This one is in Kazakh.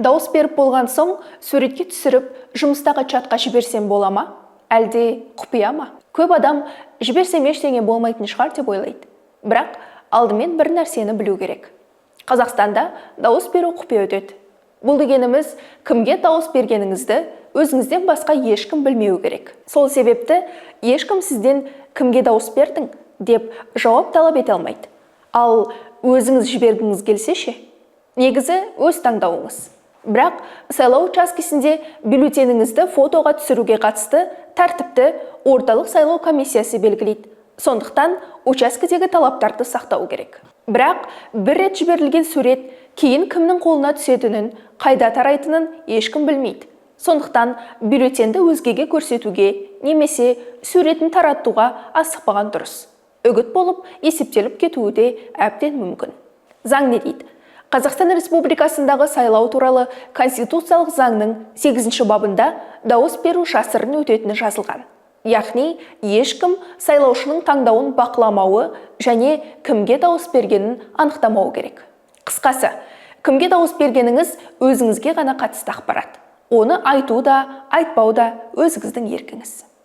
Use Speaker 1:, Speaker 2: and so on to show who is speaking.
Speaker 1: Дауыс беріп болған соң, суретке түсіріп, жұмыстағы чатқа жіберсем бола ма? Әлде құпия ма? Көп адам жіберсем ештеңе болмайтын шығар деп ойлайды. Бірақ алдымен бір нәрсені білу керек. Қазақстанда дауыс беру құпия өтеді. Бұл дегеніміз, кімге дауыс бергеніңізді өзіңізден басқа ешкім білмеу керек. Сол себепті ешкім сізден кімге дауыс бердің деп жауап талап ете алмайды. Ал өзіңіз жібергіңіз келсе ше? Негізі өз таңдауыңыз. Бірақ сайлау учаскесінде бюллетеніңізді фотоға түсіруге қатысты тәртіпті орталық сайлау комиссиясы белгілейді. Сондықтан учаскедегі талаптарды сақтау керек. Бірақ бір рет жіберілген сурет кейін кімнің қолына түсетінін, қайда тарайтынын ешкім білмейді. Сондықтан бюллетенді өзгеге көрсетуге немесе суретін таратуға асықпаған дұрыс. Үгіт болып есептеліп кетуі де әбден мүмкін. Заң не дейді? Қазақстан Республикасындағы сайлау туралы Конституциялық заңның 8-ші бабында дауыс беру жасырын өтетіні жазылған. Яғни, ешкім сайлаушының таңдауын бақыламауы және кімге дауыс бергенін анықтамау керек. Қысқасы, кімге дауыс бергеніңіз өзіңізге ғана қатысты ақпарат. Оны айту да, айтпау да өзіңіздің еркіңіз.